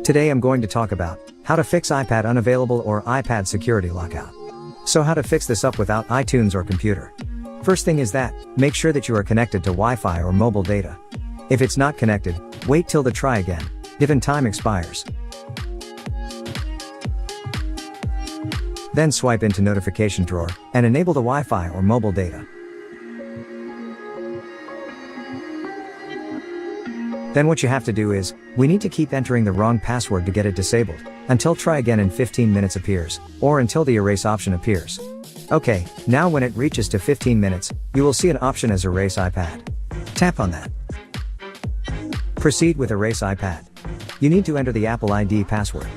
Today I'm going to talk about how to fix iPad unavailable or iPad security lockout. So how to fix this up without iTunes or computer. First thing is that, make sure that you are connected to Wi-Fi or mobile data. If it's not connected, wait till the try again, given time expires. Then swipe into notification drawer, and enable the Wi-Fi or mobile data. Then what you have to do is, we need to keep entering the wrong password to get it disabled, until try again in 15 minutes appears, or until the erase option appears. Okay, now when it reaches to 15 minutes, you will see an option as erase iPad. Tap on that. Proceed with erase iPad. You need to enter the Apple ID password.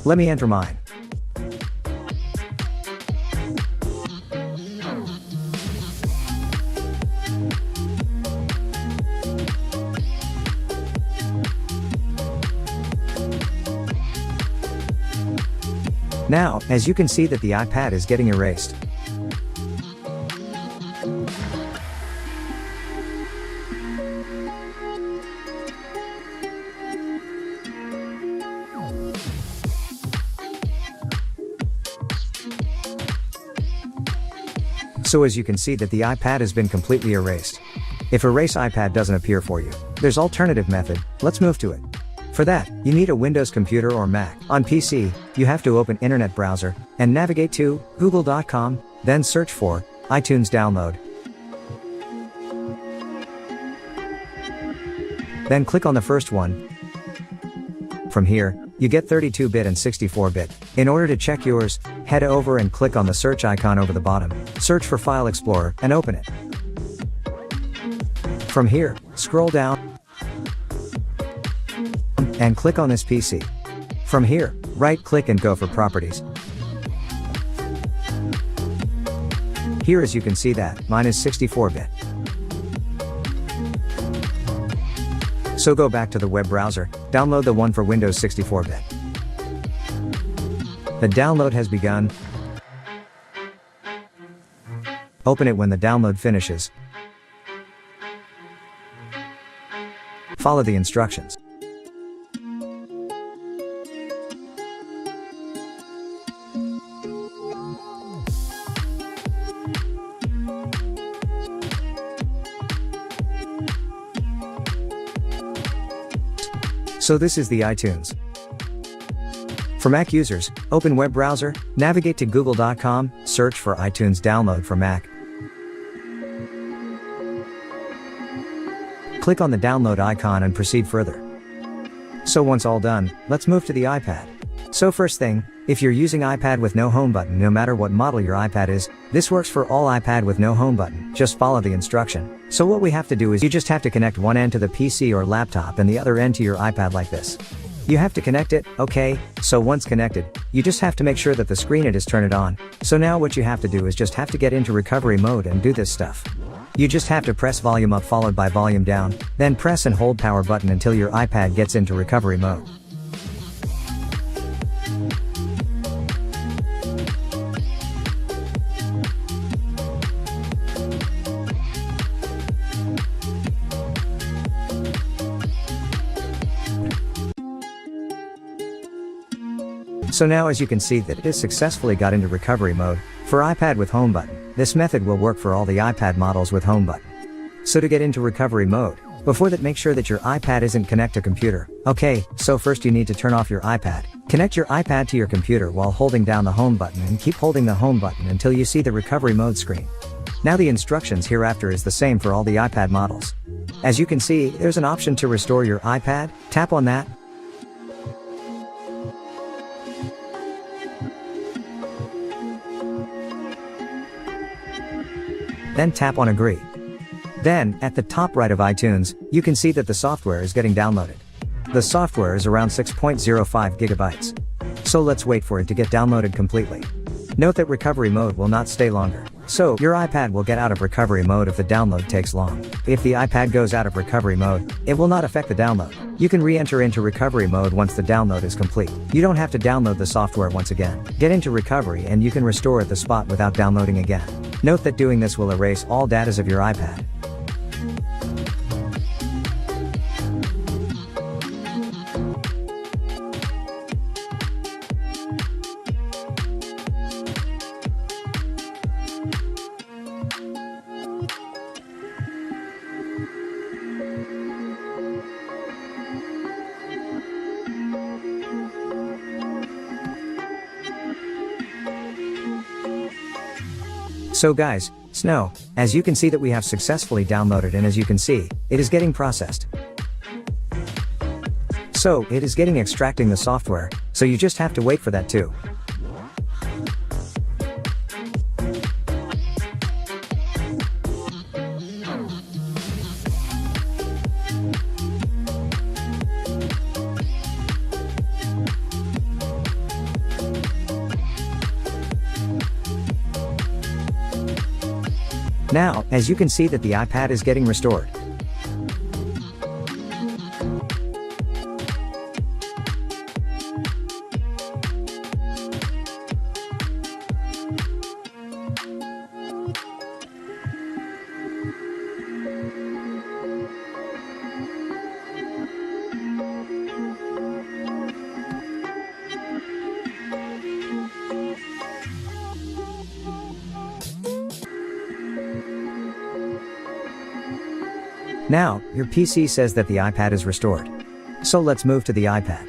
Let me enter mine. Now, as you can see that the iPad is getting erased. So as you can see that the iPad has been completely erased. If erase iPad doesn't appear for you, there's alternative method, let's move to it. For that, you need a Windows computer or Mac. On PC, you have to open Internet browser, and navigate to google.com, then search for iTunes download. Then click on the first one. From here, you get 32-bit and 64-bit. In order to check yours, head over and click on the search icon over the bottom, search for File Explorer, and open it. From here, scroll down, and click on this PC. From here, right-click and go for Properties. Here as you can see that, mine is 64-bit. So go back to the web browser, download the one for Windows 64-bit. The download has begun. Open it when the download finishes. Follow the instructions. So this is the iTunes. For Mac users, open web browser, navigate to google.com, search for iTunes download for Mac. Click on the download icon and proceed further. So once all done, let's move to the iPad. So first thing, if you're using iPad with no home button, no matter what model your iPad is, this works for all iPad with no home button, just follow the instruction. So what we have to do is you just have to connect one end to the PC or laptop and the other end to your iPad like this. You have to connect it, okay, so once connected, you just have to make sure that the screen is turned on. So now what you have to do is just have to get into recovery mode and do this stuff. You just have to press volume up followed by volume down, then press and hold power button until your iPad gets into recovery mode. So now as you can see that it has successfully got into recovery mode, for iPad with home button, this method will work for all the iPad models with home button. So to get into recovery mode, before that make sure that your iPad isn't connected to computer. Okay, so first you need to turn off your iPad. Connect your iPad to your computer while holding down the home button and keep holding the home button until you see the recovery mode screen. Now the instructions hereafter is the same for all the iPad models. As you can see, there's an option to restore your iPad, tap on that. Then tap on Agree. Then, at the top right of iTunes, you can see that the software is getting downloaded. The software is around 6.05 gigabytes. So let's wait for it to get downloaded completely. Note that recovery mode will not stay longer. So, your iPad will get out of recovery mode if the download takes long. If the iPad goes out of recovery mode, it will not affect the download. You can re-enter into recovery mode once the download is complete. You don't have to download the software once again. Get into recovery and you can restore at the spot without downloading again. Note that doing this will erase all data of your iPad. So guys, Snow, as you can see that we have successfully downloaded, and as you can see, it is getting processed. So, it is getting extracting the software, so you just have to wait for that too. Now, as you can see that the iPad is getting restored. Now, your PC says that the iPad is restored. So let's move to the iPad.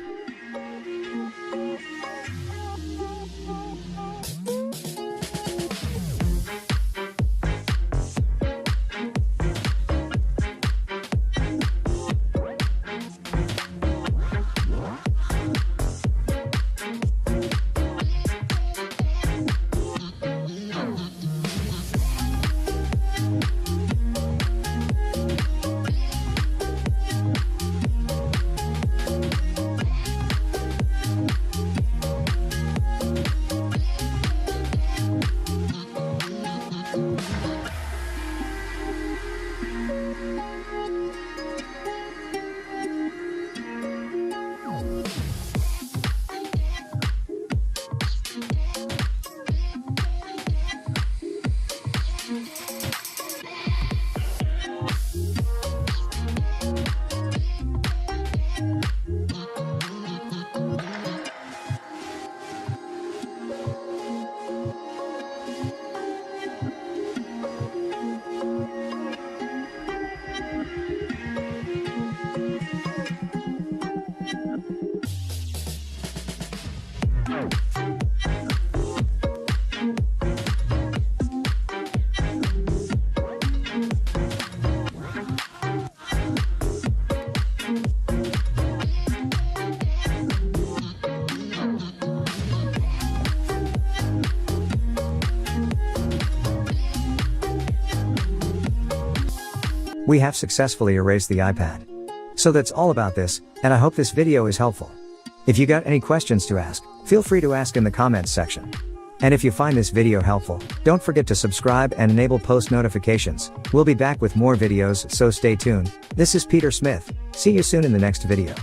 We have successfully erased the iPad. So that's all about this, and I hope this video is helpful. If you got any questions to ask, feel free to ask in the comments section. And if you find this video helpful, don't forget to subscribe and enable post notifications. We'll be back with more videos, so stay tuned. This is Peter Smith. See you soon in the next video.